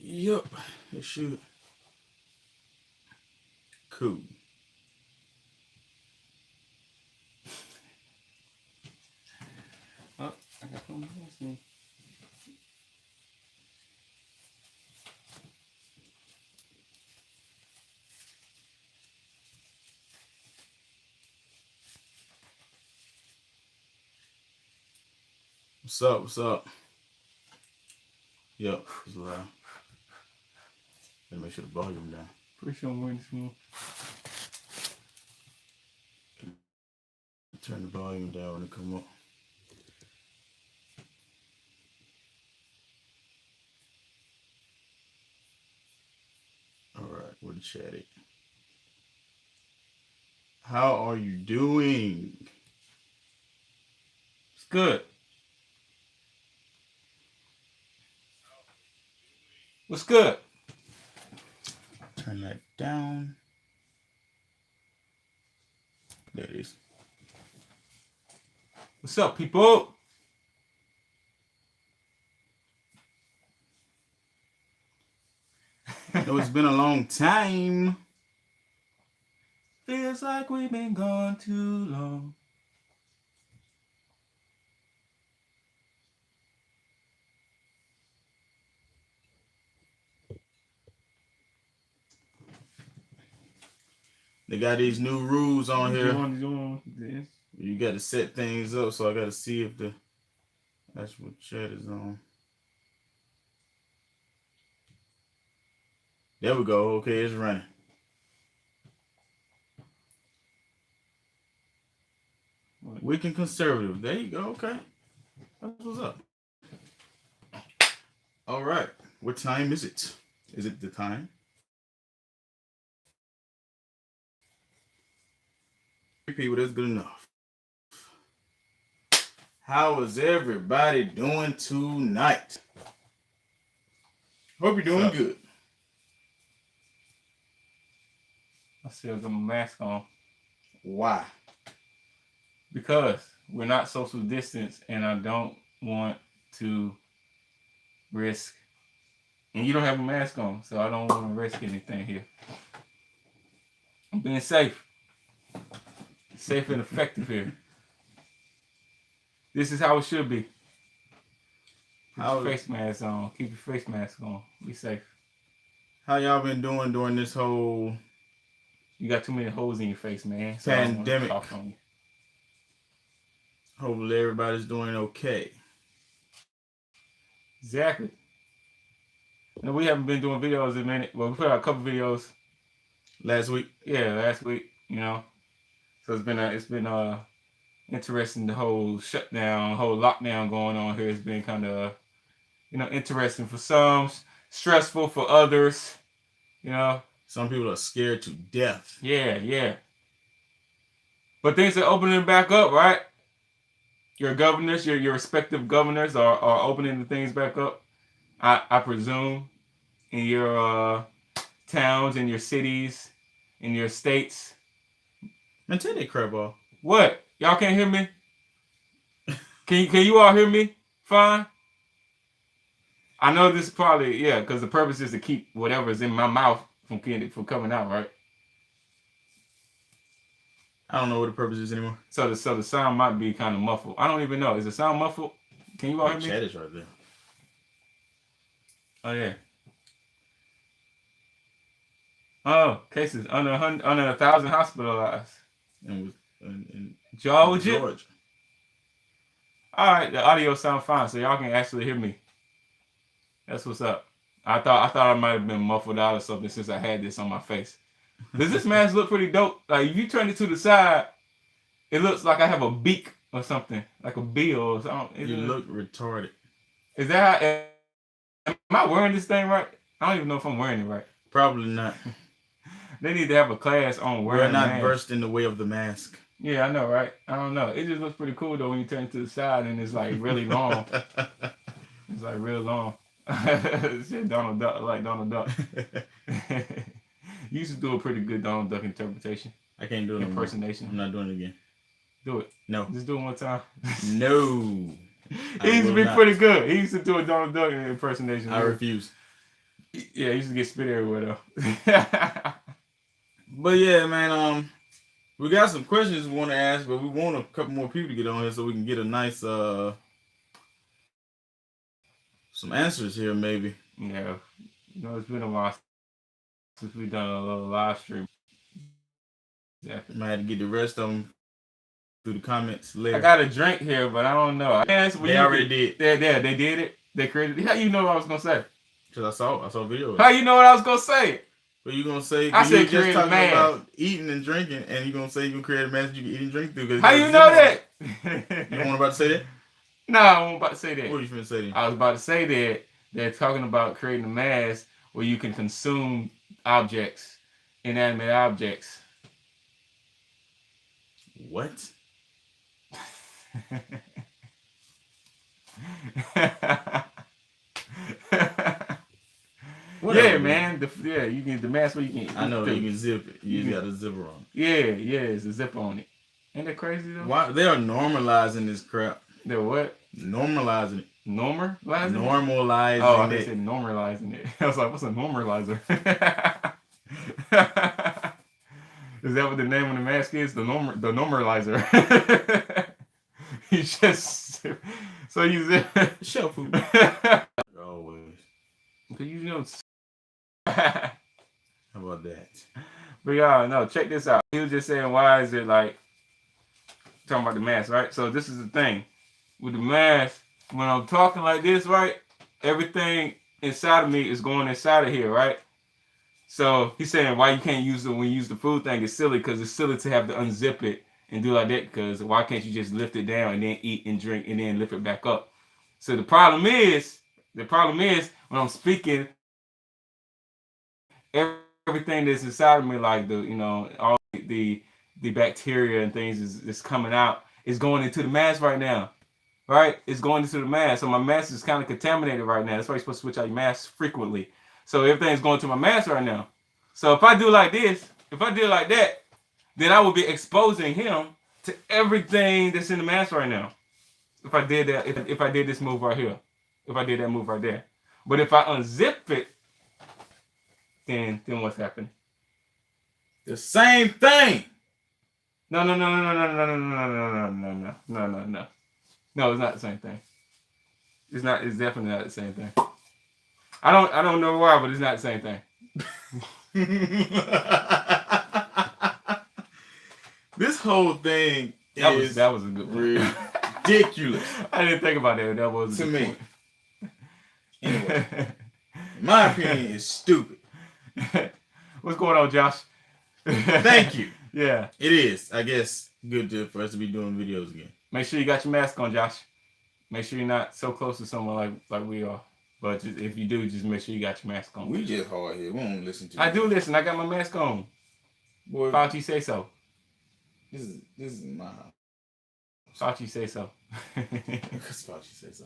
Yep, it should. Cool. Oh, I got something else. What's up? What's up? Yep, it's loud. Gotta make sure the volume down. Pretty sure I'm wearing this one. Turn the volume down when it come up. All right, where the chat at? How are you doing? It's good. What's good? Turn that down. There it is. What's up, people? No, it's been a long time. Feels like we've been gone too long. They got these new rules on here. Doing this. You got to set things up, so I got to see if the actual chat is on. There we go. Okay, it's running. Wicked conservative. There you go. Okay. That's what's up. All right. What time is it? Is it the time? People, that's good enough. How is everybody doing tonight? Hope you're doing good. I still got my mask on. Why? Because we're not social distance, and I don't want to risk. And you don't have a mask on, so I don't want to risk anything here. I'm being safe. Safe and effective here. This is how it should be. Keep your face mask on. Keep your face mask on. Be safe. How y'all been doing during this whole... You got too many holes in your face, man. So pandemic. Hopefully everybody's doing okay. Exactly. No, we haven't been doing videos in a minute. Well, we put out a couple videos last week. Yeah, last week. You know, so it's been interesting. The whole shutdown, whole lockdown going on here has been kind of, interesting for some, stressful for others. Some people are scared to death. Yeah. But things are opening back up, right? Your governors, your respective governors are opening the things back up. I presume in your towns, in your cities, in your states. Man, take that crap off. What? Y'all can't hear me? Can you all hear me? Fine. I know this is probably, because the purpose is to keep whatever's in my mouth from coming out, right? I don't know what the purpose is anymore. So the sound might be kind of muffled. I don't even know. Is the sound muffled? Can you all hear me? Chat is right there. Oh yeah. Oh, cases under 1,000 hospitalized. In Georgia. All right, the audio sounds fine, so y'all can actually hear me. That's what's up. I thought I might have been muffled out or something since I had this on my face. Does this mask look pretty dope? Like if you turn it to the side, it looks like I have a beak or something, like a bill or something. You look retarded. Is that am I wearing this thing right? I don't even know if I'm wearing it right. Probably not. They need to have a class on wearing. We're not versed in the way of the mask. Yeah, I know, right? I don't know. It just looks pretty cool though when you turn it to the side and it's like really long. It's like real long. Shit, Donald Duck, like Donald Duck. You used to do a pretty good Donald Duck interpretation. I can't do it. Impersonation. I'm not doing it again. Do it. No. Just do it one time. No. He used to be pretty good. He used to do a Donald Duck impersonation. I refuse. Yeah, he used to get spit everywhere though. But yeah, man. We got some questions we want to ask, but we want a couple more people to get on here so we can get a nice some answers here, maybe. Yeah, it's been a while since we done a little live stream. Exactly. Might have to get the rest of them through the comments later. I got a drink here, but I don't know. They already did. They did it. They created it. How you know what I was gonna say? Cause I saw videos. How you know what I was gonna say? What you gonna say? I said you just create talking mass. about eating and drinking, and you gonna say you gonna create a mass you can eat and drink through. How you know that? You want about to say that? No, I wasn't about to say that. What you finna say then? I was about to say that they're talking about creating a mass where you can consume objects, inanimate objects. What? Yeah, man. You can the mask where you can. I know you can zip it. You got a zipper on. Yeah, it's a zipper on it. Ain't that crazy though? Why they are normalizing this crap? They're what? Normalizing it. Normalizing? Normalizing it? Oh, it. They said normalizing it. I was like, what's a normalizer? Is that what the name of the mask is? The normalizer. You just so you zip show food. Always. Because you know. How about that? But y'all, no, check this out. He was just saying, why is it like talking about the mask, right? So this is the thing with the mask. When I'm talking like this, right, everything inside of me is going inside of here, right? So he's saying why you can't use it when you use the food thing is silly because it's silly to have to unzip it and do like that because why can't you just lift it down and then eat and drink and then lift it back up? So the problem is when I'm speaking, everything that's inside of me, like all the bacteria and things is coming out, is going into the mask right now. Right? It's going into the mask. So my mask is kind of contaminated right now. That's why you're supposed to switch out your mask frequently. So everything's going to my mask right now. So if I do like this, if I do like that, then I would be exposing him to everything that's in the mask right now. If I did that, if I did this move right here, if I did that move right there. But if I unzip it, then what's happening? The same thing. No. No, it's not the same thing. It's definitely not the same thing. I don't know why, but it's not the same thing. This whole thing that was a good point. Ridiculous. I didn't think about that. That was to me. Anyway, my opinion is stupid. What's going on, Josh? Thank you. Yeah. It is, I guess, good for us to be doing videos again. Make sure you got your mask on, Josh. Make sure you're not so close to someone like we are. But if you do, just make sure you got your mask on. We just hard here. We don't listen to you. I do listen. I got my mask on. Boy, Fauci say so. This is my house. Fauci say so. Because Fauci say so.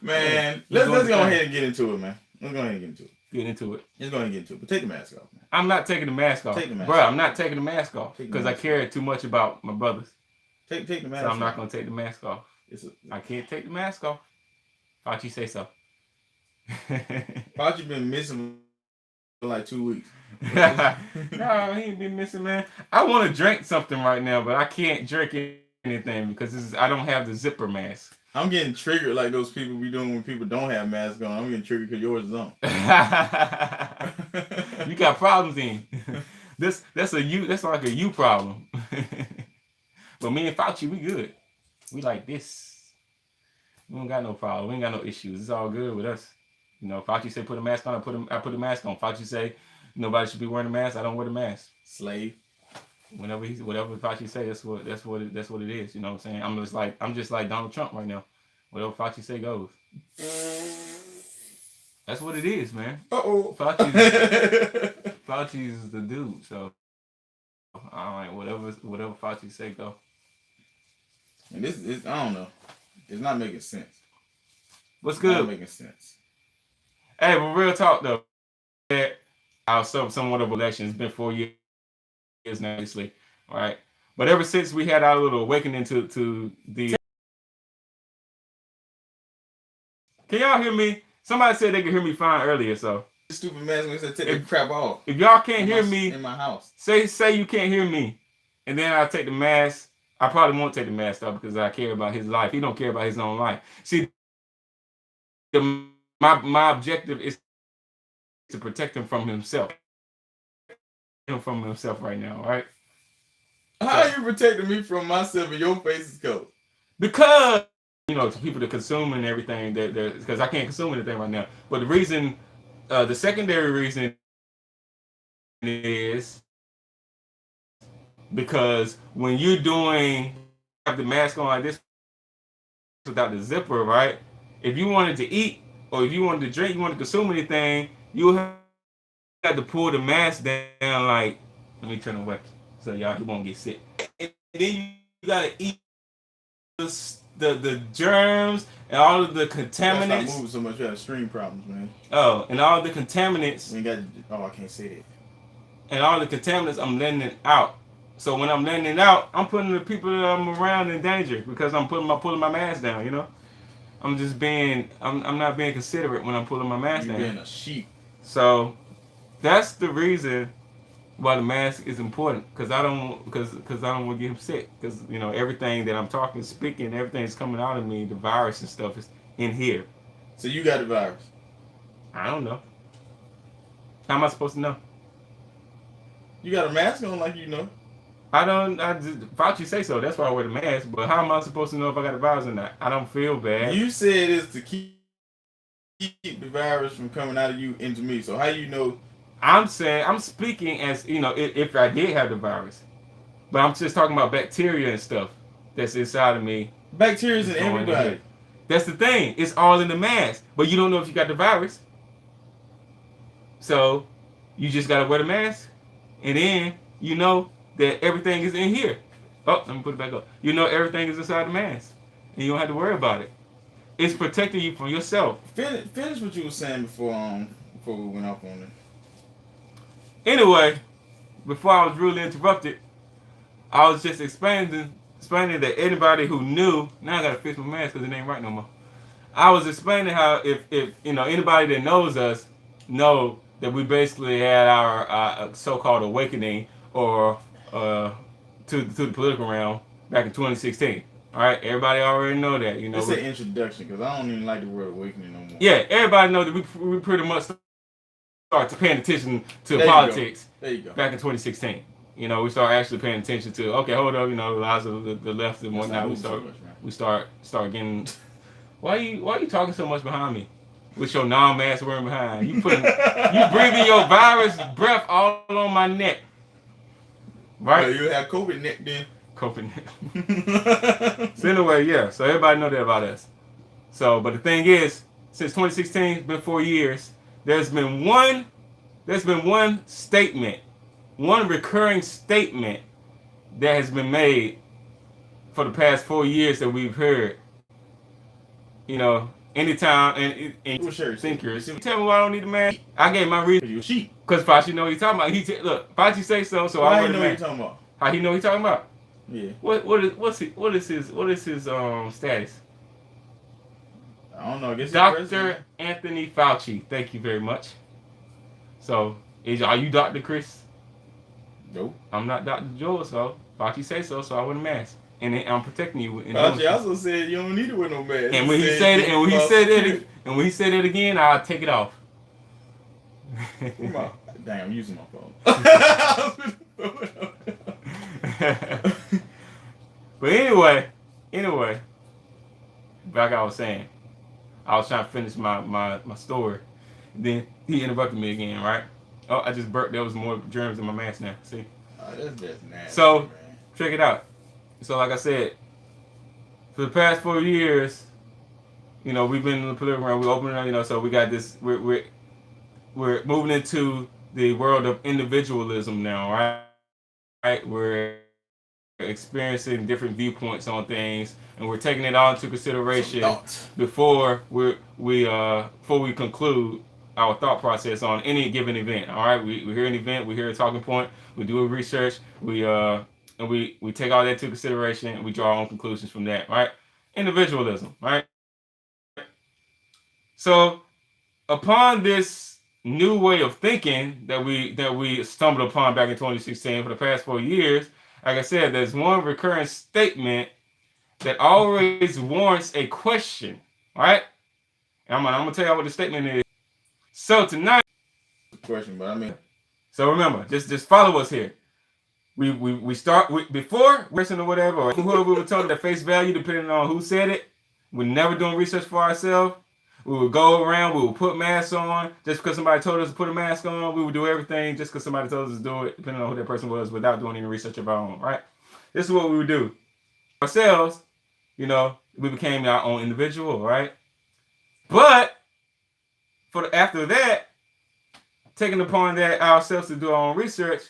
Man, let's go ahead and get into it, man. Let's go ahead and get into it. Let's go ahead and get into it. But take the mask off, man. I'm not taking the mask off. Take the mask off. I'm not taking the mask off because I care too much about my brothers. Take the mask off. So I'm not going to take the mask off. I can't take the mask off. Fauci say so. Fauci been missing for like 2 weeks. No, he ain't been missing, man. I want to drink something right now, but I can't drink anything because I don't have the zipper mask. I'm getting triggered like those people be doing when people don't have masks on. I'm getting triggered because yours is on. You got problems then. That's like a you problem. But me and Fauci, we good. We like this. We don't got no problem. We ain't got no issues. It's all good with us. Fauci say put a mask on. I put a mask on. Fauci say nobody should be wearing a mask. I don't wear the mask. Slave. Whatever Fauci say, that's what it is. You know what I'm saying? I'm just like Donald Trump right now. Whatever Fauci say goes. That's what it is, man. Fauci's the dude. So all right, whatever Fauci say go. And this is, I don't know. It's not making sense. What's good? Not making sense. Hey, but real talk though. Our somewhat of election. It's been 4 years now, obviously, right? But ever since we had our little awakening to the. Can y'all hear me? Somebody said they could hear me fine earlier, so. Stupid mask when said take the crap off. If y'all can't hear me in my house, say you can't hear me, and then I'll take the mask. I probably won't take the mask off because I care about his life. He don't care about his own life. See, my objective is to protect him from himself. From himself right now, right? How are you protecting me from myself and your face is cold? Because to people to consume and everything, because I can't consume anything right now. But the reason, the secondary reason is because when you're have the mask on like this without the zipper, right? If you wanted to eat or if you wanted to drink, you wanted to consume anything, you have to pull the mask down like, let me turn away so y'all won't get sick. And then you gotta eat the germs and all of the contaminants. That's not moving so much. You have stream problems, man. Oh, and all the contaminants. I can't say that. And all the contaminants, I'm letting it out. So when I'm letting it out, I'm putting the people that I'm around in danger because I'm pulling my mask down. I'm just I'm not being considerate when I'm pulling my mask down. You're being a sheep. So that's the reason why the mask is important, because I don't want to get him sick, because everything that I'm speaking, everything's coming out of me, the virus and stuff is in here. So you got the virus? I don't know. How am I supposed to know? You got a mask on, like you know. Fauci say so. That's why I wear the mask. But how am I supposed to know if I got the virus or not? I don't feel bad. You said it's to keep the virus from coming out of you into me. So how you know? I'm speaking as if I did have the virus, but I'm just talking about bacteria and stuff that's inside of me. Bacteria's in everybody. That's the thing. It's all in the mask, but you don't know if you got the virus. So you just gotta wear the mask, and then that everything is in here. Oh, let me put it back up. Everything is inside the mask, and you don't have to worry about it. It's protecting you from yourself. Finish what you were saying before we went off on it. Anyway, before I was really interrupted, I was just explaining that anybody who knew, now I gotta fix my mask because it ain't right no more. I was explaining how if anybody that knows us know that we basically had our so-called awakening or to the political realm back in 2016. All right, everybody already know that. It's an introduction because I don't even like the word awakening no more. Yeah, everybody know that we pretty much started paying attention to politics back in 2016. We start actually paying attention to, okay, hold up, the lies of the left and whatnot. We start getting. Why you talking so much behind me with your non-mask wearing behind? You breathing your virus breath all on my neck. Right? Well, you have COVID neck then. COVID neck. So anyway, yeah. So everybody know that about us. So, but the thing is, since 2016, it's been 4 years. There's been one statement, one recurring statement that has been made for the past 4 years that we've heard. Anytime and thinkers. Tell me why I don't need a mask. I gave my reason. You sheep. Because Fauci know what he's talking about. Look, Fauci say so I wear the mask. How you know what he's talking about? How he know what he's talking about? Yeah. What is his status? I don't know. I guess Dr. Anthony Fauci. Thank you very much. So, are you Dr. Chris? Nope. I'm not Dr. Joel, so Fauci say so I wear the mask. And I'm protecting you. Fauci also said you don't need to wear no mask. And when he said it again, I'll take it off. Damn, I'm using my phone. But anyway, like I was saying, I was trying to finish my story. Then he interrupted me again, right? Oh, I just burped. There was more germs in my mask now. See? Oh, that's nasty. So, man. Check it out. So, like I said, for the past 4 years, we've been in the political realm. We're opening, so we got this. We're moving into the world of individualism now, right? Right? We're experiencing different viewpoints on things, and we're taking it all into consideration before we conclude our thought process on any given event. All right, we hear an event, we hear a talking point, we do a research, we take all that into consideration, and we draw our own conclusions from that. Right? Individualism. Right? So upon this new way of thinking that we stumbled upon back in 2016 for the past 4 years, like I said, there's one recurring statement that always warrants a question, right? I'm gonna tell you what the statement is. So tonight, question, but I mean, so remember, just follow us here. We start before person or whatever, or whoever we were told at face value, depending on who said it. We're never doing research for ourselves. We would go around, we would put masks on just because somebody told us to put a mask on. We would do everything just because somebody told us to do it, depending on who that person was, without doing any research of our own, right? This is what we would do. Ourselves, we became our own individual, right? But after that, taking upon that ourselves to do our own research,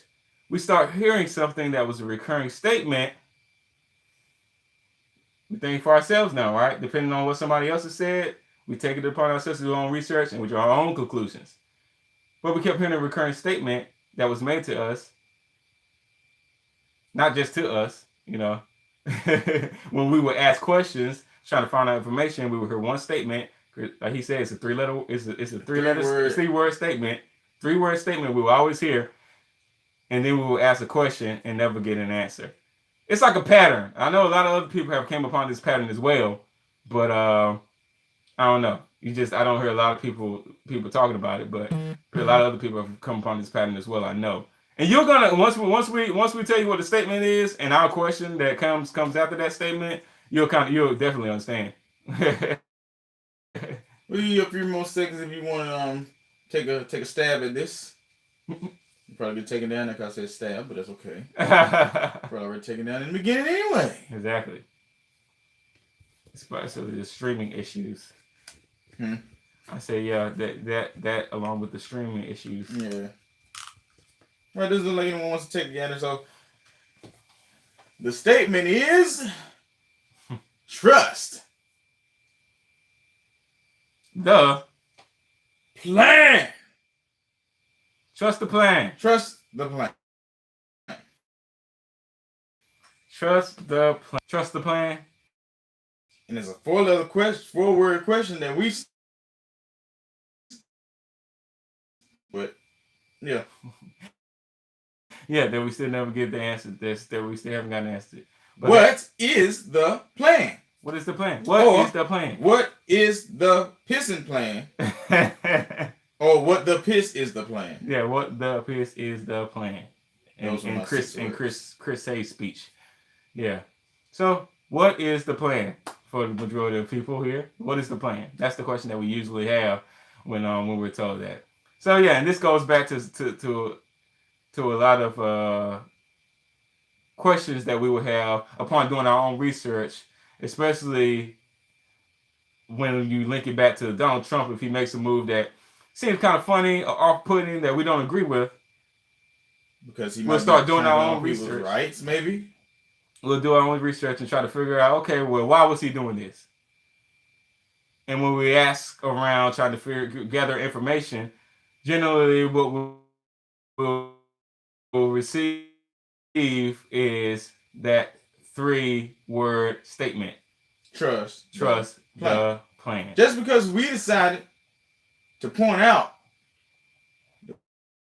we start hearing something that was a recurring statement. We think for ourselves now, right? Depending on what somebody else has said, we take it upon ourselves to do our own research and we draw our own conclusions. But we kept hearing a recurring statement that was made to us, not just to us, when we would ask questions, trying to find out information, we would hear one statement. Like he said, it's a three-word statement. 3-word statement we will always hear, and then we will ask a question and never get an answer. It's like a pattern. I know a lot of other people have came upon this pattern as well, but I don't know. I don't hear a lot of people talking about it, but a lot of other people have come upon this pattern as well. I know. And you're gonna once we tell you what the statement is and our question that comes after that statement, you'll definitely understand. we'll give you a few more seconds if you want to take a stab at this. You probably get taken down because I said stab, but that's okay. Probably already taken down in the beginning anyway. Exactly. Especially the streaming issues. I say that along with the streaming issues. Yeah. Right, this is like anyone wants to take the answer. So the statement is trust the plan. Trust the plan. Trust the plan. Trust the plan. Trust the plan. And it's a 4-word question that we. But yeah. Yeah, that we still never get the answer. That we still haven't gotten answered. But what is the plan? What is the plan? What is the plan? What is the pissing plan? Or what the piss is the plan? Yeah, what the piss is the plan. And Chris Hayes' speech. Yeah. So what is the plan for the majority of people here? What is the plan? That's the question that we usually have when we're told that. So yeah, and this goes back to a lot of questions that we would have upon doing our own research, especially when you link it back to Donald Trump. If he makes a move that seems kind of funny or off-putting that we don't agree with, because we'll start doing our own research. Rights, maybe. We'll do our own research and try to figure out, okay, well, why was he doing this? And when we ask around trying to gather information, generally what we'll receive is that 3-word statement. Trust the plan. Just because we decided to point out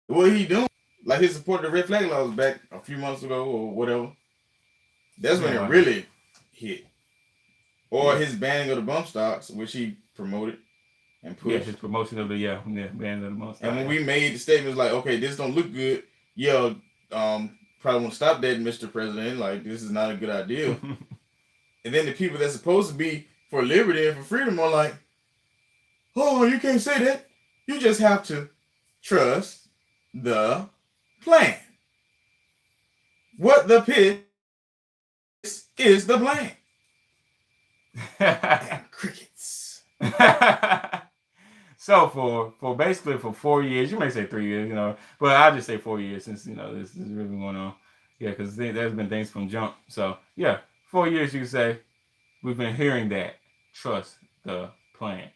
what he doing, like his support of the red flag laws back a few months ago or whatever, that's when it really hit. Or his banning of the bump stocks, which he promoted and pushed. Yeah, his promotion of the banning of the bump stocks. And when we made the statements like, okay, this don't look good, probably want to stop that, Mr. President. Like, this is not a good idea. And then the people that's supposed to be for liberty and for freedom are like, oh, you can't say that. You just have to trust the plan. What the piss is the plan. And crickets. So for basically for 4 years, you may say 3 years, but I'll just say 4 years since this is really going on. Yeah, because there's been things from jump. So yeah, 4 years you could say we've been hearing that. Trust the plan.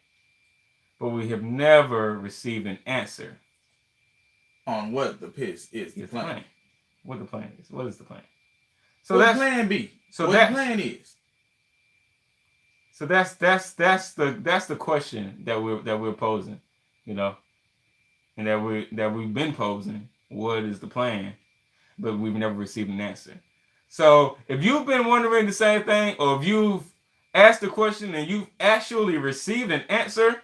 But we have never received an answer on what the piss is the plan. What the plan is. What is the plan? So what plan B? So what the plan is. So that's the question that we're posing. you know, and that we've been posing. What is the plan? But we've never received an answer. So if you've been wondering the same thing, or if you've asked a question and you've actually received an answer,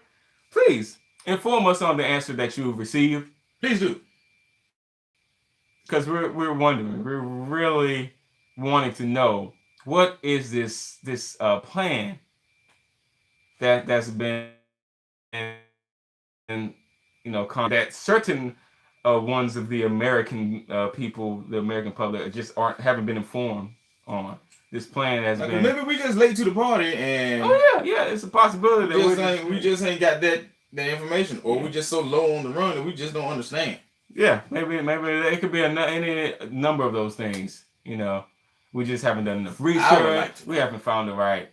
please inform us on the answer that you've received. Please do. Because we're wondering, we're really wanting to know what is this plan that's been, that certain ones of the American people, the American public, just haven't been informed on. This plan has been. Maybe we just late to the party, and yeah, it's a possibility that we just ain't got that information, or we just so low on the run that we just don't understand. Yeah, maybe it could be any number of those things. We just haven't done enough research. We haven't found the right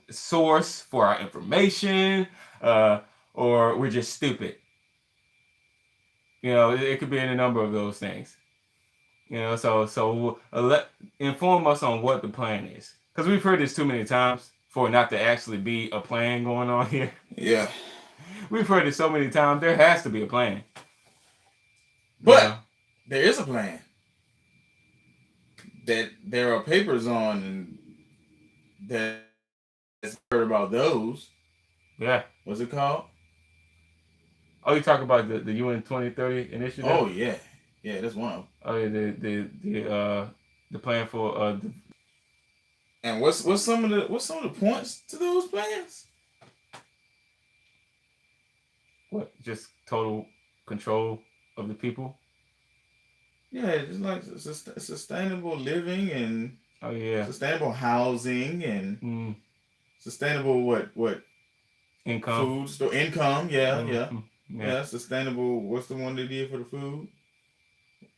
source for our information, or we're just stupid. It could be any number of those things. So inform us on what the plan is, because we've heard this too many times for it not to actually be a plan going on here. Yeah, we've heard it so many times. There has to be a plan. But there is a plan that there are papers on, and that's heard about those. Yeah. What's it called? Oh, you talk about the UN 2030 initiative? Oh yeah, that's one of them. Oh yeah, the plan for And what's some of the points to those plans? What? Just total control of the people? Yeah, just like sustainable living, and sustainable housing, and sustainable what income, food, income. Yeah, sustainable. What's the one they did for the food?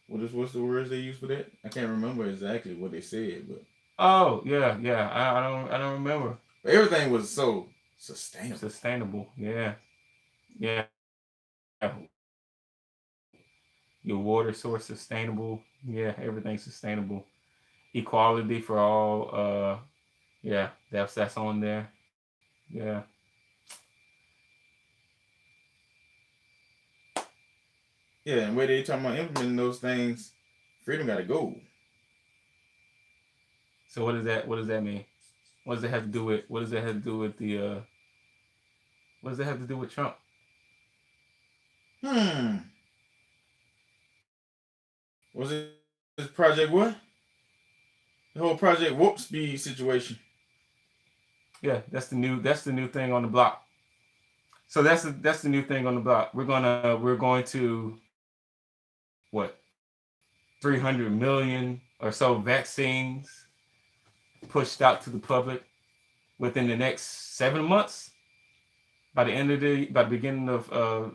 What's the words they use for that? I can't remember exactly what they said, but I don't remember. But everything was so sustainable. Yeah. Your water source sustainable. Yeah, everything's sustainable. Equality for all. That's on there. Yeah. Yeah, and where they talking about implementing those things, freedom got to go. So what does that mean? What does it have to do with? What does that have to do with the? What does that have to do with Trump? Was it this Project what? The whole Project Warp Speed situation. Yeah, that's the new thing on the block. So that's the new thing on the block. We're going to what? 300 million or so vaccines pushed out to the public within the next 7 months. By the beginning of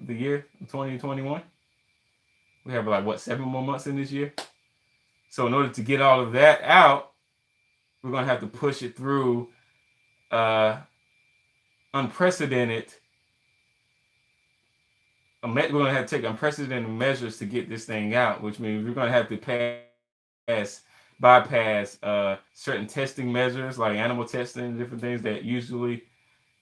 the year 2021. We have 7 more months in this year. So in order to get all of that out, we're going to have to push it through unprecedented. We're going to have to take unprecedented measures to get this thing out, which means we're going to have to bypass certain testing measures like animal testing, different things that usually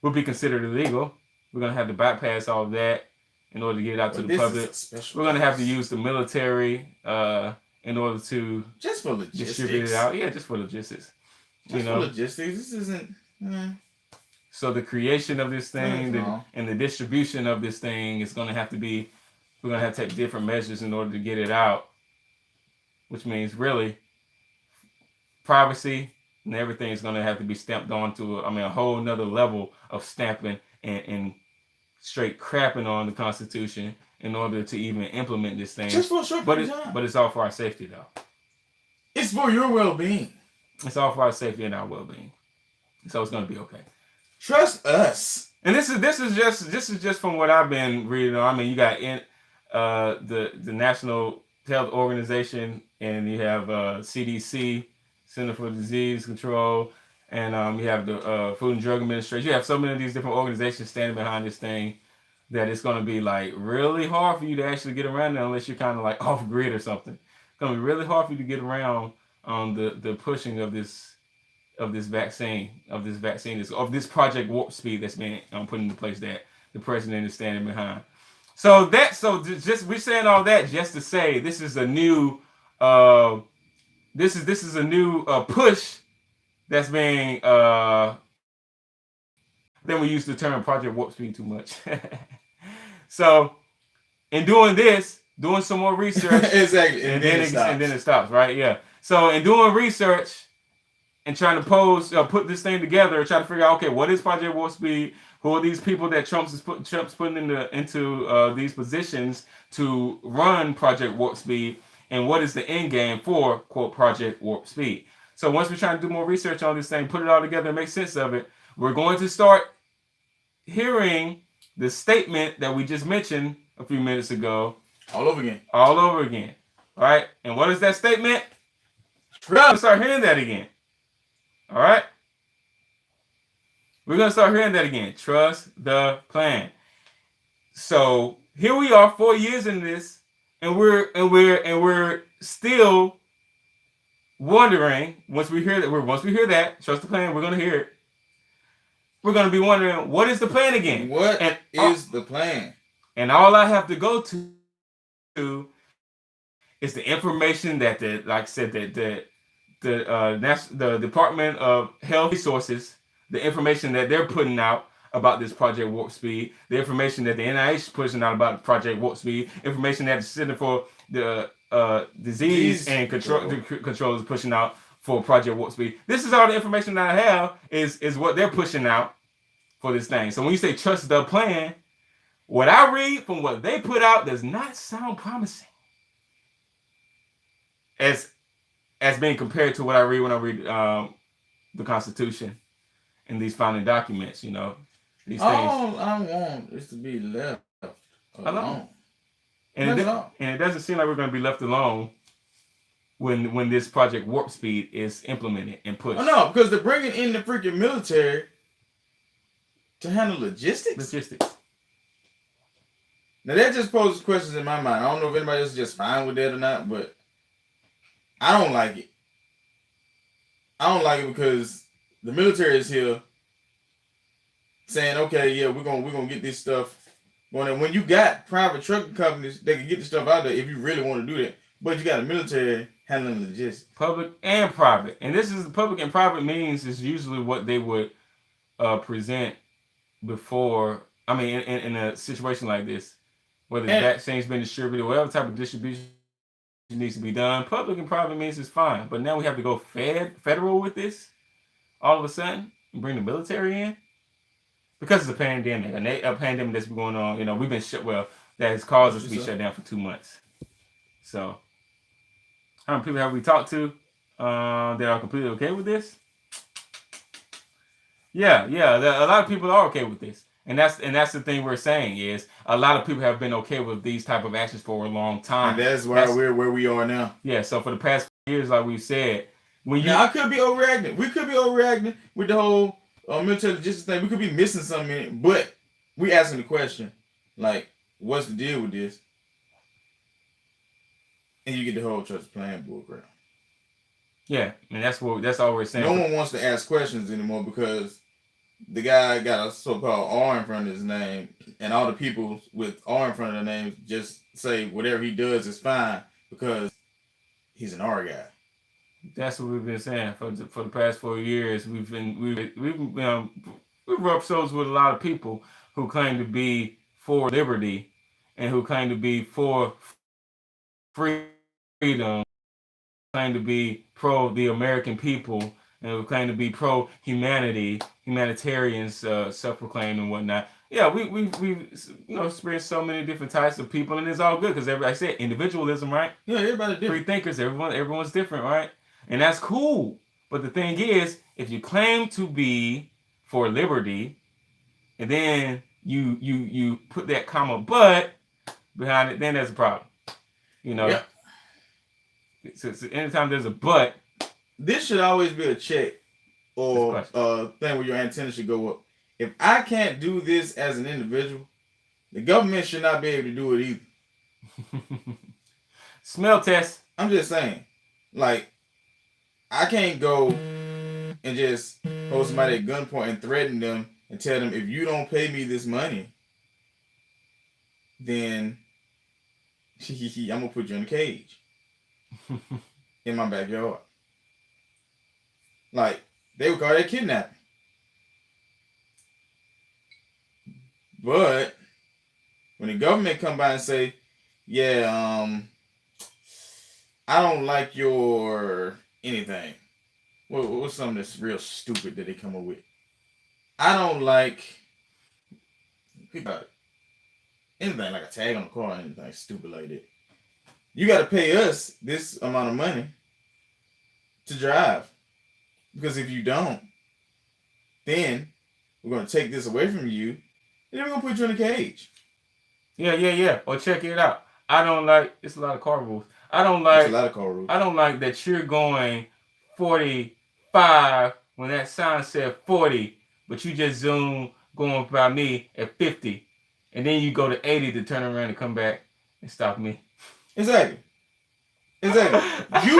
would be considered illegal. We're going to have to bypass all of that in order to get it out to the public. We're going to have to use the military in order to just for logistics. Distribute it out. Yeah, just for logistics. For logistics. This isn't. So the creation of this thing and the distribution of this thing is going to have to be. We're going to have to take different measures in order to get it out, which means really privacy and everything is going to have to be stamped onto a whole nother level of stamping and straight crapping on the Constitution in order to even implement this thing. Just for a short period of time. But it's all for our safety, though. It's for your well-being. It's all for our safety and our well-being. So it's going to be okay. Trust us. And this is just from what I've been reading. You got the National Health Organization, and you have CDC, Center for Disease Control, and you have the Food and Drug Administration. You have so many of these different organizations standing behind this thing that it's going to be really hard for you to actually get around there unless you're kind of off grid or something. It's going to be really hard for you to get around on the pushing of this vaccine, of this Project Warp Speed that's been put into place that the president is standing behind. So just we're saying all that just to say this is a new this is a new push that's being then we use the term Project Warp Speed too much. So in doing this, doing some more research, exactly, and then it stops, right? Yeah. So in doing research and trying to put this thing together, try to figure out, okay, what is Project Warp Speed? Who are these people that Trump's putting into these positions to run Project Warp Speed, and what is the end game for quote Project Warp Speed? So once we're trying to do more research on this thing, put it all together, and make sense of it, we're going to start hearing the statement that we just mentioned a few minutes ago all over again. All right, and what is that statement? We're gonna start hearing that again. All right, we're gonna start hearing that again. Trust the plan. So here we are, 4 years in this, and we're still wondering. Once we hear that, trust the plan. We're gonna hear it. We're gonna be wondering, what is the plan again? What is the plan? And all I have to go to is the information that the Department of Health Resources, the information that they're putting out about this Project Warp Speed, the information that the NIH is pushing out about Project Warp Speed, information that the Center for the Disease and Control is pushing out for Project Warp Speed. This is all the information that I have is what they're pushing out for this thing. So when you say trust the plan, what I read from what they put out does not sound promising. As being compared to what I read when I read the Constitution and these founding documents, these things. All I want is to be left alone. And it doesn't seem like we're going to be left alone when this Project Warp Speed is implemented and pushed. Oh no, because they're bringing in the freaking military to handle logistics. Now that just poses questions in my mind. I don't know if anybody else is just fine with that or not, but I don't like it. I don't like it because the military is here saying, okay, yeah, we're gonna get this stuff going. And when you got private trucking companies, they can get the stuff out there if you really want to do that. But you got a military handling logistics. Public and private. And this is public and private means is usually what they would present before. I mean, in a situation like this, whether the vaccine's been distributed, whatever type of distribution needs to be done, public and private means is fine. But now we have to go federal with this all of a sudden and bring the military in because it's a pandemic, a pandemic that's been going on. We've been that has caused us to be shut down for 2 months. So, how many people have we talked to that are completely okay with this? Yeah, a lot of people are okay with this. And that's the thing we're saying is a lot of people have been okay with these type of actions for a long time. And that's why we're where we are now. Yeah, so for the past 4 years, like we said, I could be overreacting. We could be overreacting with the whole military logistics thing. We could be missing something in it, but we asking the question, like, what's the deal with this? And you get the whole trust plan bullcrap. Yeah, and that's all we're saying. No one wants to ask questions anymore because the guy got a so-called R in front of his name, and all the people with R in front of their names just say whatever he does is fine because he's an R guy. That's what we've been saying for the past 4 years. We've rubbed shoulders with a lot of people who claim to be for liberty and who claim to be for freedom, claim to be pro the American people, and who claim to be pro humanity, humanitarians, self-proclaimed and whatnot. Yeah, we've experienced so many different types of people, and it's all good because everybody said individualism, right? Yeah, everybody's different. Free thinkers, everyone's different, right? And that's cool. But the thing is, if you claim to be for liberty, and then you put that comma but behind it, then there's a problem. Yeah. So anytime there's a but, this should always be a check or a thing where your antenna should go up. If I can't do this as an individual, the government should not be able to do it either. Smell test. I'm just saying, like, I can't go and just hold somebody at gunpoint and threaten them and tell them, if you don't pay me this money, then I'm gonna put you in a cage in my backyard. Like, they would call that kidnapping. But when the government come by and say, yeah, I don't like your anything. What's something that's real stupid that they come up with? I don't like anything like a tag on the car or anything stupid like that. You got to pay us this amount of money to drive. Because if you don't, then we're going to take this away from you and then we're going to put you in a cage. Yeah. Or check it out. I don't like, it's a lot of car rules. There's a lot of car rules. I don't like that you're going 45 when that sign said 40, but you just zoom going by me at 50. And then you go to 80 to turn around and come back and stop me. Exactly. You were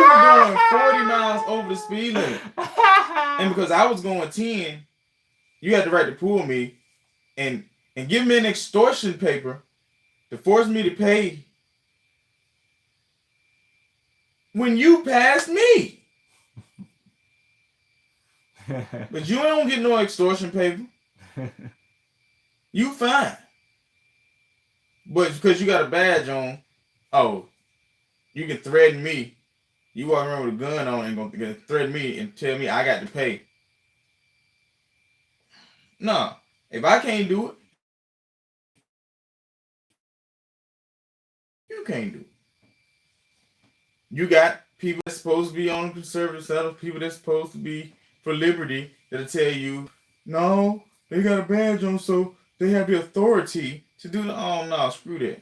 going 40 miles over the speed limit. And because I was going 10, you had the right to pull me and give me an extortion paper to force me to pay when you passed me. But you don't get no extortion paper. You fine. But because you got a badge on, oh, you can threaten me. You walk around with a gun on and gonna threaten me and tell me I got to pay. No. If I can't do it, you can't do it. You got people that's supposed to be on the conservative side, people that's supposed to be for liberty that'll tell you, no, they got a badge on, so they have the authority to do the. Oh no, screw that.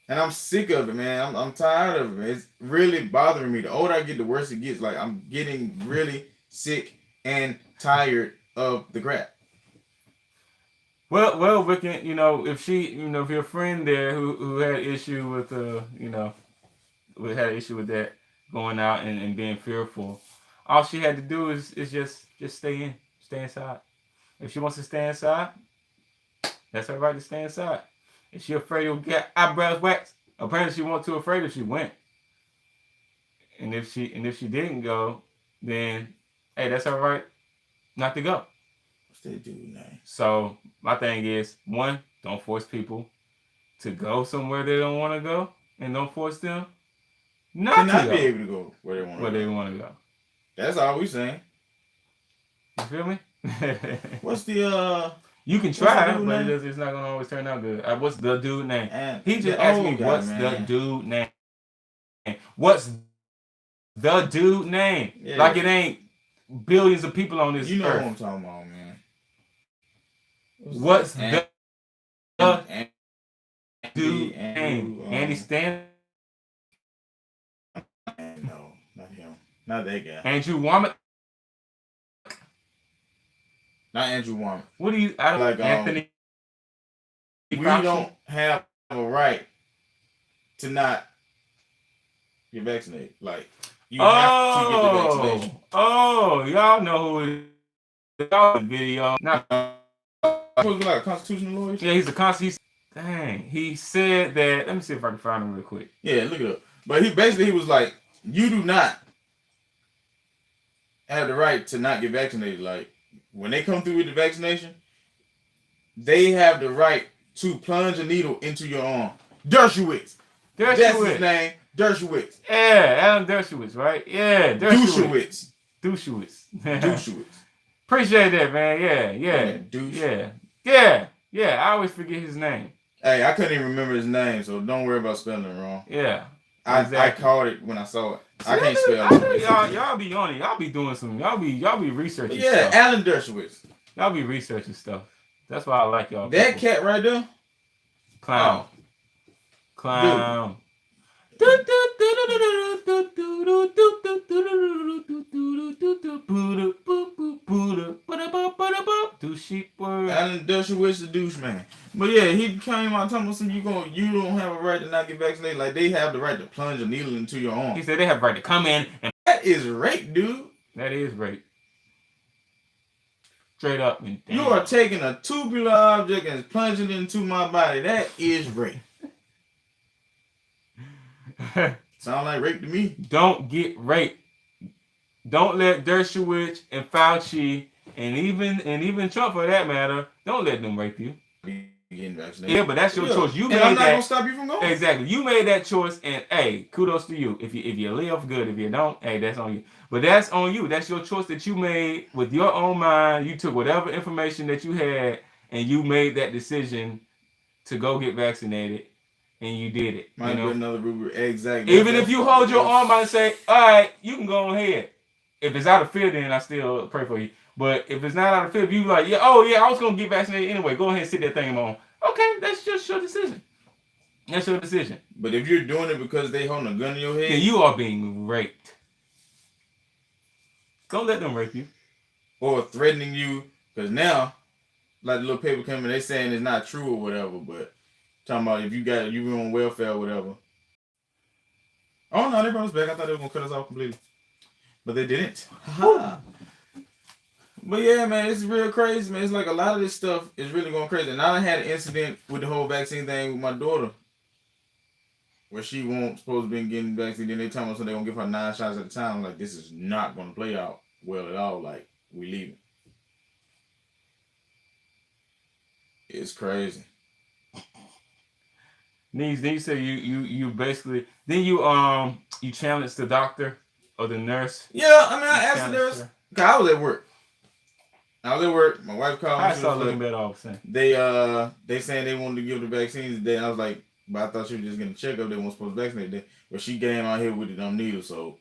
And I'm sick of it, man. I'm tired of it. It's really bothering me. The older I get, the worse it gets. Like, I'm getting really sick and tired of the crap. Well, Vicky, if your friend there who had issue with had an issue with that going out and being fearful, all she had to do is just stay inside. If she wants to stay inside, that's her right to stay inside. If she afraid to get eyebrows waxed, apparently she wasn't too afraid if she went. And if she didn't go, then hey, that's her right not to go. What's that dude name? So my thing is, one, don't force people to go somewhere they don't want to go, and don't force them not to be able to go where they want to go. That's all we saying. You feel me? What's the You can try, but it's not gonna always turn out good. What's the dude name? He just asked me, "What's the dude name?" What's the dude name? Yeah. Like it ain't billions of people on this earth. You know what I'm talking about, man. What's the dude name? Andy Stanley? No, not him. Not that guy. Andrew Womack? Not Andrew Womack. What do you? I don't like Anthony. We don't have a right to not get vaccinated. Like, you have to get the vaccination. Oh, y'all know who it is. Y'all video. Not was like a constitutional lawyer. Yeah, he's a constitutional. Dang, he said that. Let me see if I can find him real quick. Yeah, look it up. But he was like, you do not have the right to not get vaccinated. Like, when they come through with the vaccination, they have the right to plunge a needle into your arm. Dershowitz. That's his name. Dershowitz. Yeah, Alan Dershowitz, right? Yeah, Dershowitz. Dershowitz. Appreciate that, man. Yeah. I always forget his name. Hey, I couldn't even remember his name, so don't worry about spelling it wrong. Yeah. Exactly. I caught it when I saw it. I can't spell it. Y'all be on it. Y'all be doing some. Y'all be researching. Yeah, stuff. Alan Dershowitz. Y'all be researching stuff. That's why I like y'all. That people. Cat right there. Clown. Alan Dershowitz, the douche man. But yeah, he came out talking about something. You don't have a right to not get vaccinated. Like, they have the right to plunge a needle into your arm. He said they have the right to come in and. That is rape, dude. That is rape. straight up and damn. You are taking a tubular object and plunging it into my body. That is rape. Sound like rape to me. Don't get raped. Don't let Dershowitz and Fauci and even Trump for that matter, don't let them rape you. Getting vaccinated. Yeah, but that's your choice. You and made I'm not that. gonna stop you from going. Exactly. You made that choice, and hey, kudos to you. If you live, good. If you don't, hey, that's on you. But that's on you. That's your choice that you made with your own mind. You took whatever information that you had, and you made that decision to go get vaccinated, and you did it. Might be another rubric. Exactly. Even if you hold your arm out and say, all right, you can go ahead. If it's out of fear, then I still pray for you. But if it's not out of fear, if you like, yeah, oh yeah, I was gonna get vaccinated anyway. Go ahead and sit that thing on. Okay, that's just your decision. That's your decision. But if you're doing it because they holding a gun in your head, then you are being raped. Don't let them rape you. Or threatening you, because now, like the little paper coming, they saying it's not true or whatever, but talking about if you on welfare or whatever. Oh no, they brought us back. I thought they were gonna cut us off completely. But they didn't. But yeah, man, it's real crazy, man. It's like a lot of this stuff is really going crazy. And I had an incident with the whole vaccine thing with my daughter, where she won't supposed to be getting vaccine. Then they tell us so they're gonna give her 9 shots at a time. I'm like, this is not gonna play out well at all. Like, we leaving. It's crazy. Then you say you basically you challenged the doctor or the nurse. Yeah, I mean I asked the nurse. Cause I was at work. My wife called me. I started looking bad all of a sudden. They saying they wanted to give the vaccines today. I was like, but I thought she was just getting a checkup. They weren't supposed to vaccinate today. But she came out here with the needle, so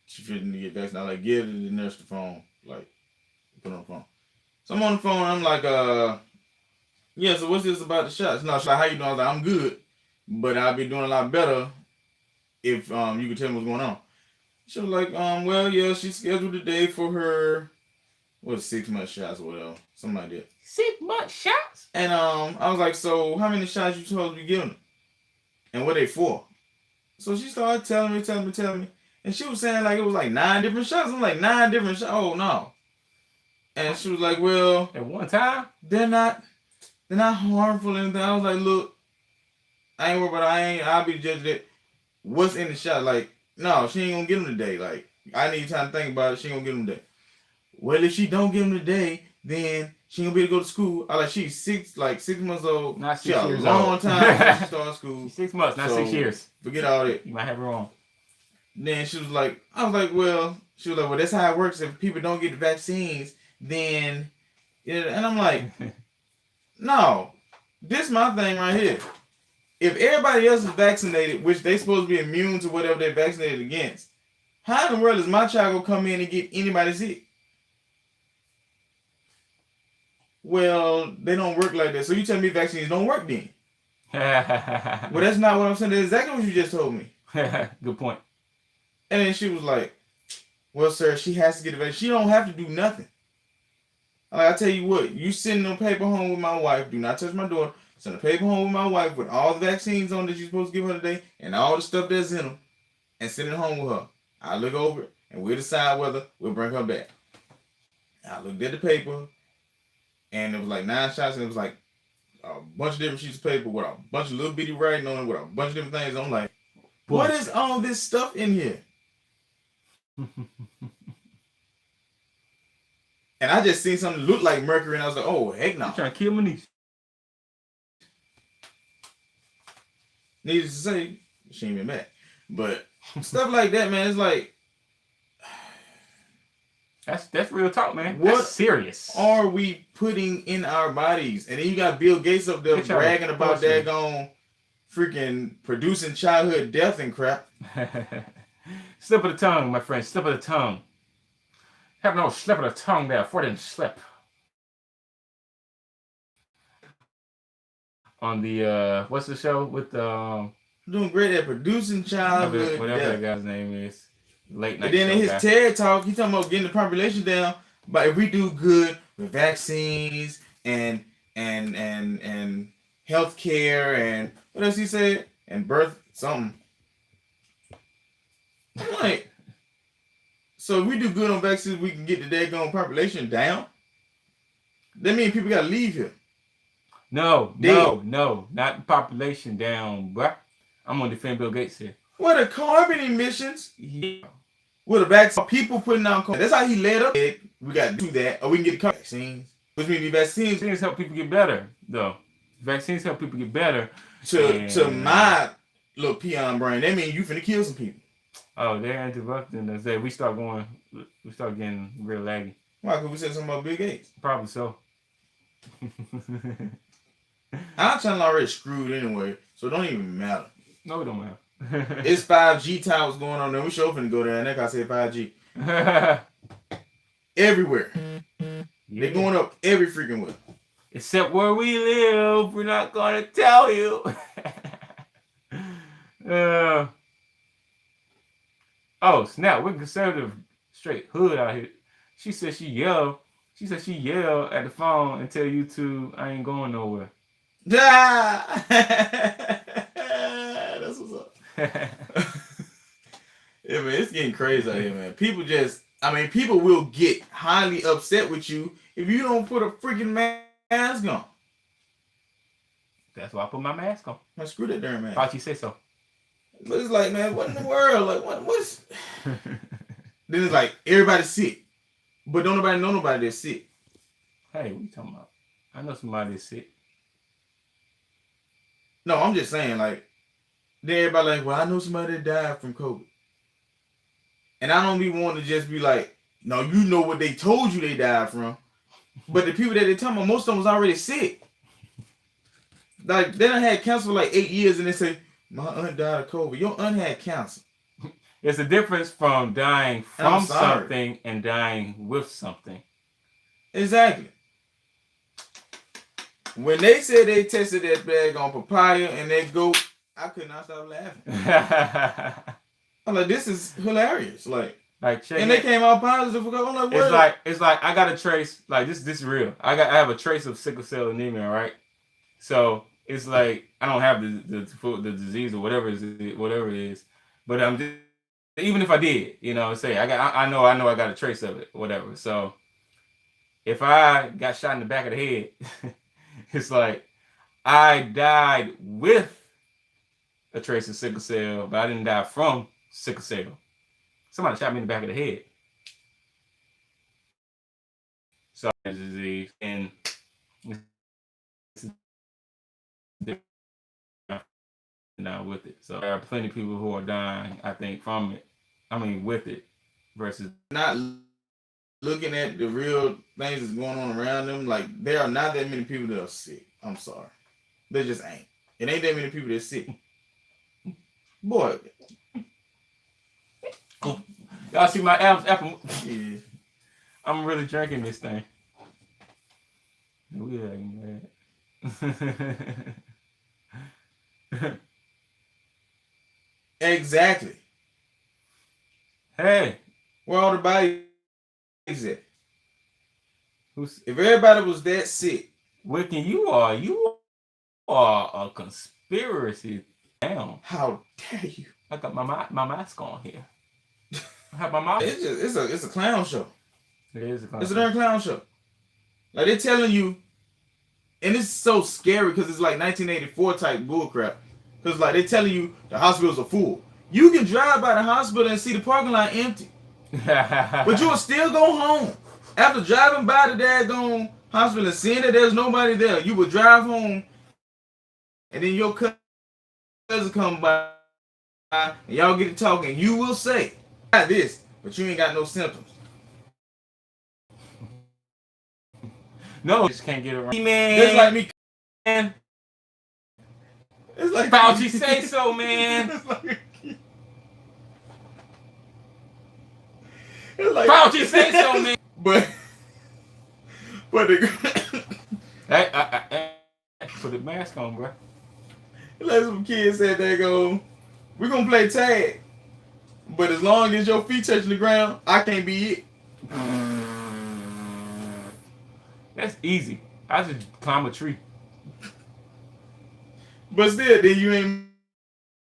she fitting to get vaccinated. I was like, give the nurse the phone. Like, put it on the phone. So I'm on the phone. I'm like, yeah. So what's this about the shots? No, she's like, how you doing? I was like, I'm good, but I'll be doing a lot better if you could tell me what's going on. She was like, well, yeah, she's scheduled today for her 6-month shots or whatever, something like that. 6-month shots? And I was like, so how many shots you supposed to be giving them? And what they for? So she started telling me. And she was saying like it was like 9 different shots. I'm like, 9 different shots? Oh, no. And she was like, well. At one time? They're not harmful or anything. I was like, look, I ain't worried about it. I'll be judged that. What's in the shot? Like, no, she ain't gonna get them today. Like, I need time to think about it. She ain't gonna get them today. Well, if she don't get them today, then she ain't gonna be able to go to school. I like, she's 6 months old. Not 6 years old. She a long time since she started school. 6 months, not 6 years. Forget all that. You might have it wrong. Then she was like, well, that's how it works. If people don't get the vaccines, then, and I'm like, no, this is my thing right here. If everybody else is vaccinated, which they supposed to be immune to whatever they're vaccinated against, how in the world is my child gonna come in and get anybody sick? Well, they don't work like that. So you tell me vaccines don't work then? Well, that's not what I'm saying. That's exactly what you just told me. Good point. And then she was like, well, sir, she has to get the vaccine. She don't have to do nothing. Like, I tell you what, you send a paper home with my wife. Do not touch my daughter. Send a paper home with my wife with all the vaccines on that you're supposed to give her today and all the stuff that's in them, and send it home with her. I'll look over it and we'll decide whether we'll bring her back. I looked at the paper and it was like 9 shots and it was like a bunch of different sheets of paper with a bunch of little bitty writing on it with a bunch of different things. I'm like, what is all this stuff in here? And I just seen something look like mercury and I was like, oh, heck no. I'm trying to kill my niece. Needless to say, she ain't been back. But stuff like that, man, it's like, that's real talk, man. What that's serious. Are we putting in our bodies? And then you got Bill Gates up there bragging about daggone freaking producing childhood death and crap. Slip of the tongue, my friend. Slip of the tongue. Have no slip of the tongue there. 4 slip. On the what's the show with doing great at producing childhood whatever death. that guy's name is. Late night. And then in his TED talk, he talking about getting the population down. But if we do good with vaccines and healthcare and what else he said? And birth something. I'm like, so if we do good on vaccines, we can get the daggone population down. That means people gotta leave here. No, Dead. not the population down, bruh. I'm gonna defend Bill Gates here. What the carbon emissions? Yeah. With a vaccine, people putting out carbon. That's how he led up. We got to do that, or we can get the vaccines. Which means the Vaccines help people get better, though. Vaccines help people get better. To my little peon brain, that means you finna kill some people. Oh, they're interrupting us. We start getting real laggy. Why? Because we said something about Bill Gates. Probably so. Our channel already screwed anyway, so it don't even matter. No, it don't matter. It's 5G towers going on there. We sure finna go there, and that guy said 5G. Everywhere. Yeah. They're going up every freaking way. Except where we live, we're not gonna tell you. Oh snap! We're conservative, straight hood out here. She said she yelled at the phone and tell YouTube I ain't going nowhere. That's what's up. Yeah, man, it's getting crazy out here, man. People will get highly upset with you if you don't put a freaking mask on. That's why I put my mask on. Man, screw that darn mask. How'd you say so? But it's like, man, what in the world? Like, what's... Then it's like, everybody's sick. But don't nobody know nobody that's sick. Hey, what you talking about? I know somebody that's sick. No, I'm just saying, like, then everybody like, well, I know somebody that died from COVID. And I don't be wanting to just be like, no, you know what they told you they died from. But the people that they talking about, most of them was already sick. Like, they done had cancer for like 8 years and they say, my aunt died of COVID. Your aunt had cancer. There's a difference from dying from something and dying with something. Exactly. When they said they tested that bag on papaya and that goat, I could not stop laughing. I'm like, this is hilarious. Like and they came out positive. I'm like, what? It's like I got a trace. Like this is real. I have a trace of sickle cell anemia, right? So it's like I don't have the disease or whatever it is, but I'm just, even if I did, say I know I got a trace of it, whatever. So if I got shot in the back of the head, it's like I died with a trace of sickle cell, but I didn't die from sickle cell. Somebody shot me in the back of the head. So disease and now with it. So there are plenty of people who are dying, I think, from it. I mean, with it versus not looking at the real things that's going on around them. Like there are not that many people that are sick. I'm sorry, there just ain't. It ain't that many people that's sick. Boy, y'all see my apple? Yeah. I'm really drinking this thing. We ain't mad. Exactly. Hey, where all the bodies at? If everybody was that sick, Wiccan, you are a conspiracy. Damn. How dare you? I got my mask on here. I have my mask. It's a clown show. It is a clown show. It's a darn clown show. Like they're telling you, and it's so scary because it's like 1984 type bullcrap. Because like they're telling you the hospitals are full. You can drive by the hospital and see the parking lot empty. But you will still go home. After driving by the daggone hospital and seeing that there's nobody there, you will drive home and then your cousin come by and y'all get to talking. You will say, I got this, but you ain't got no symptoms. No, just can't get around. Man, just like me. Man. It's like Fauci say so, man. Fauci say so, man. But hey, put the mask on, bro. Like some kids said, they go, we're gonna play tag, but as long as your feet touching the ground, I can't be it. That's easy. I just climb a tree. But still, then you ain't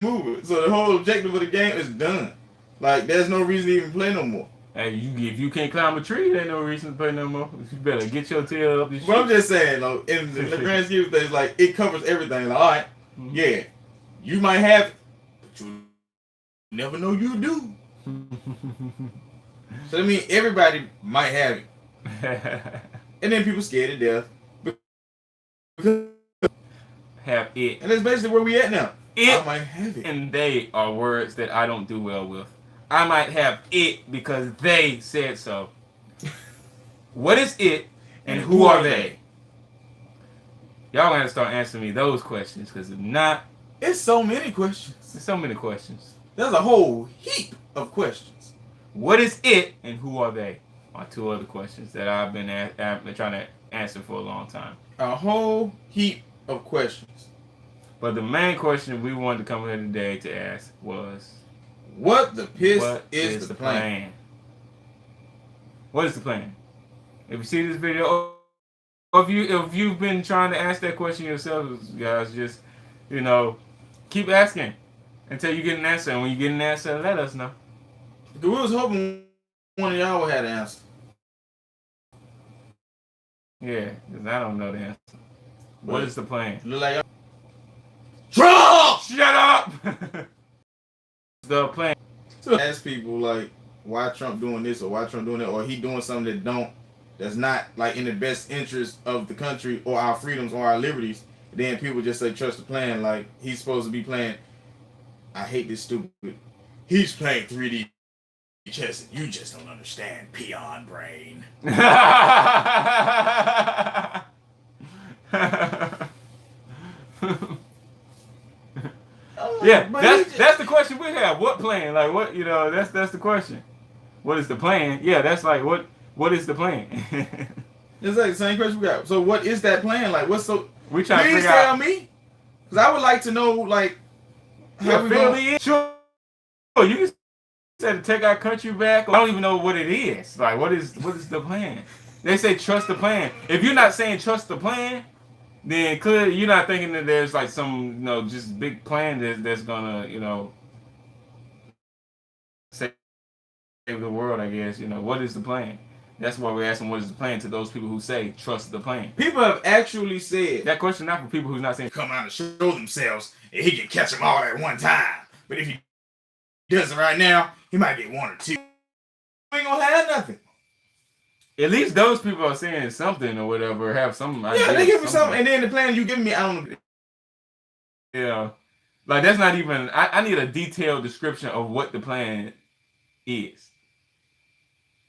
moving. So the whole objective of the game is done. Like, there's no reason to even play no more. Hey, if you can't climb a tree, there ain't no reason to pay no more. You better get your tail up the But I'm tree. just saying, though, in the grand scheme of things, like, it covers everything. Like, all right, yeah, you might have it, but you never know you do. So, I mean, everybody might have it. And then people scared to death. Because, Have it. and that's basically where we at now. It I might have it. and they are words that I don't do well with. I might have it because they said so. What is it and who are they? Y'all gonna have to start answering me those questions, because if not, It's so many questions. there's so many questions. There's a whole heap of questions. What is it and who are they? Are two other questions that I've been trying to answer for a long time. A whole heap of questions. But the main question we wanted to come here today to ask was, What the piss what is the plan? What is the plan? If you see this video, or if you've been trying to ask that question yourselves, guys, just, keep asking until you get an answer. And when you get an answer, let us know. We was hoping one of y'all had an answer. Yeah, because I don't know the answer. What is the plan? Look like Trump! Shut up! The plan. So ask people, like, why Trump doing this or why Trump doing that, or he doing something that's not, like, in the best interest of the country or our freedoms or our liberties. Then people just say trust the plan, like he's supposed to be playing. I hate this stupid. He's playing 3D chess and you just don't understand, peon brain. Yeah, that's the question we have. What plan? Like, what, that's the question. What is the plan? Yeah, that's like, what is the plan? It's like the same question we got. So what is that plan? Like, what's so? We trying to Please figure tell out. me, because I would like to know, like, how we going. Sure, you can say to take our country back. I don't even know what it is. Like, what is the plan? They say trust the plan. If you're not saying trust the plan, then clearly you're not thinking that there's like some, just big plan that's gonna, save the world, I guess. What is the plan? That's why we're asking what is the plan to those people who say trust the plan. People have actually said That question not for people who's not saying come out and show themselves and he can catch them all at one time. But if he does it right now, he might get one or two. We ain't gonna have nothing. At least those people are saying something or whatever, have some idea. Yeah, they give me something, and then the plan you give me, I don't know. Yeah. Like, that's not even, I need a detailed description of what the plan is.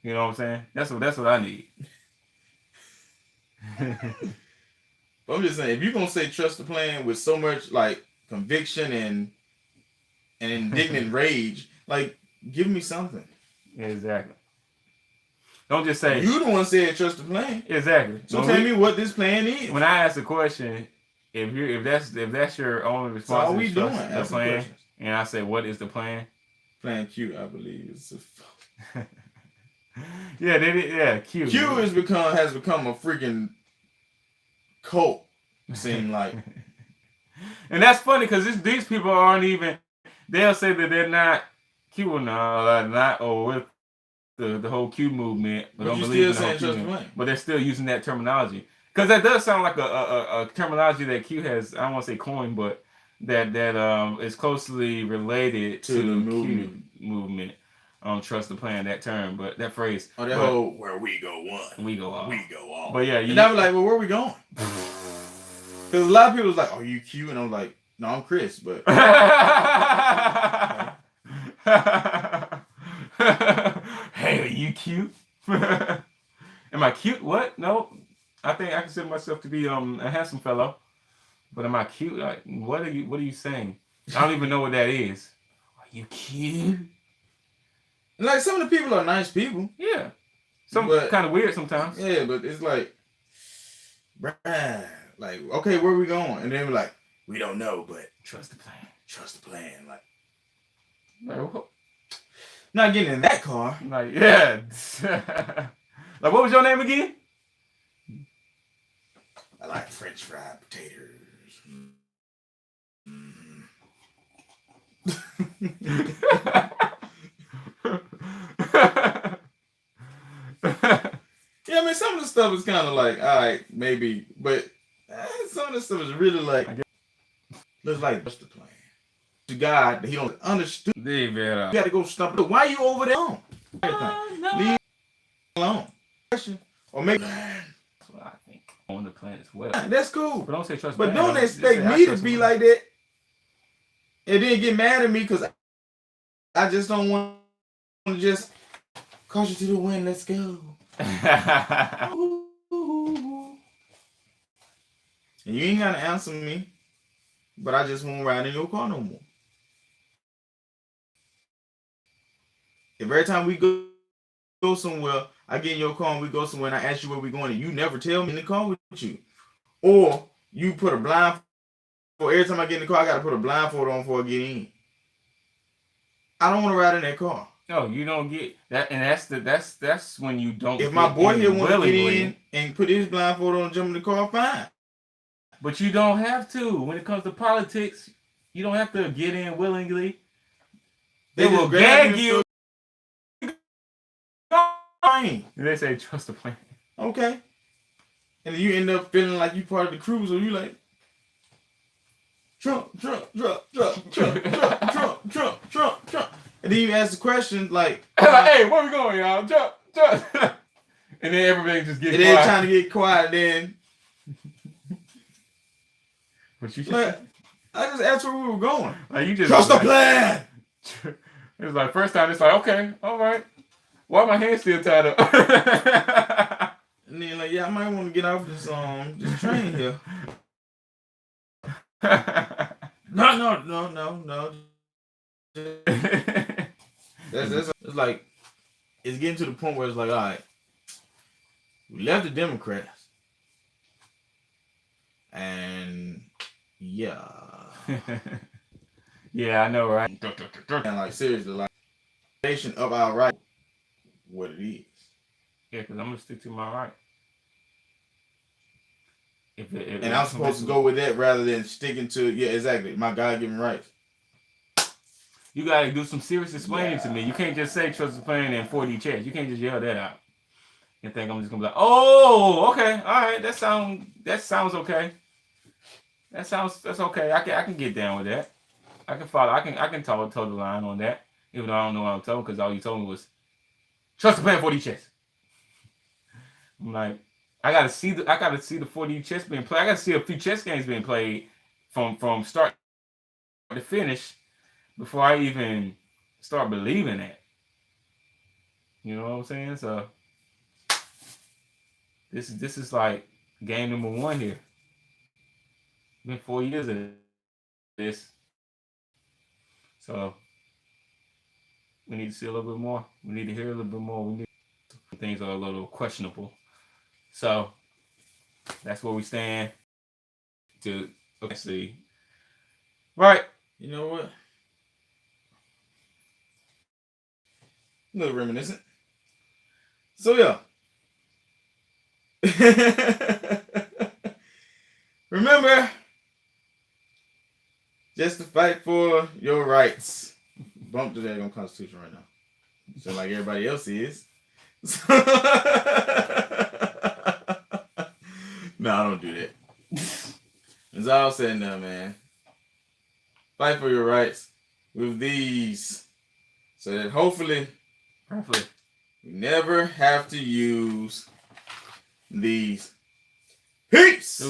You know what I'm saying? That's what I need. I'm just saying, if you're gonna say trust the plan with so much like conviction and indignant rage, like, give me something. Exactly. Don't just say You the one said trust the plan. Exactly. So tell me what this plan is. When I ask a question, if that's your only response, all we doing, the plan, and I say what is the plan? Plan Q, I believe. Yeah, Q. Q has become a freaking cult. Seem like. And that's funny because these people aren't even. They'll say that they're not Q not or with the whole Q movement, but don't believe in the whole Q movement. But they're still using that terminology because that does sound like a terminology that Q has. I don't want to say coined, but that is closely related to the Q movement. Trust the plan, that term, but that phrase. Oh, that whole where we go one, we go all. We go all. But yeah, and I was like, well, where are we going? Because a lot of people was like, "Are you Q?" And I'm like, "No, I'm Chris." But hey, are you cute? Am I cute? What? No, I think I consider myself to be a handsome fellow. But am I cute? Like, what are you saying? I don't even know what that is. Are you cute? Like, some of the people are nice people. Yeah. Some kind of weird sometimes. Yeah, but it's like, bruh, like, okay, where are we going? And then we're like, we don't know, but trust the plan. Trust the plan. Like what? Not getting in that car. Like, yeah. Like, what was your name again? I like French fried potatoes. stuff is kind of like, all right, maybe, but some of this stuff is really like, looks like just the plan. To God, he don't understand. You got to go stop it. Why you over there? Leave alone. Or maybe that's what I think on the planet as well. That's cool. But don't say trust. But don't expect me to be like that. And then get mad at me because I just don't want to just cause you to the wind. Let's go. And you ain't got to answer me, but I just won't ride in your car no more. If every time we go somewhere, I get in your car and we go somewhere and I ask you where we're going and you never tell me in the car with you. Or you put a blindfold. Every time I get in the car, I got to put a blindfold on before I get in. I don't want to ride in that car. No, you don't get that, and that's when you don't. If my boy here want to get in and put his blindfold on and jump in the car, fine. But you don't have to. When it comes to politics, you don't have to get in willingly. They will gag you. And they say trust the plan. Okay. And you end up feeling like you part of the crew, so you like Trump. And then you ask the question like, hey, where we going, y'all? Trump. And then everybody just gets quiet. And they're trying to get quiet then. But you like, I just asked where we were going. Like you just trust the plan. It was like first time it's like, okay, all right. Why my hands still tied up? And then like, yeah, I might want to get off this train here. No. That's it's like it's getting to the point where it's like, all right, we left the Democrats, and yeah, yeah, I know, right? And like seriously, like nation of our right, what it is. Yeah, because I'm gonna stick to my right. And I'm supposed to go with that rather than sticking to exactly my God-given rights. You gotta do some serious explaining to me. You can't just say trust the plan and 4D checks. You can't just yell that out. You think I'm just gonna be like, oh, okay, all right, that sounds okay. That's okay. I can get down with that. I can follow. I can toe the line on that, even though I don't know what I'm telling because all you told me was trust the plan 4D chess. I'm like, I gotta see the 4D chess being played. I gotta see a few chess games being played from start to finish before I even start believing that. You know what I'm saying? So this is like game number 1 here. It's been 4 years of this. So we need to see a little bit more. We need to hear a little bit more. Things are a little questionable. So that's where we stand. To see. Right. You know what? A little reminiscent. So yeah. Remember, just to fight for your rights. Bump to that on Constitution right now. So like everybody else is. No, I don't do that. It's all said and done, man. Fight for your rights with these. So that hopefully we never have to use these. Peace!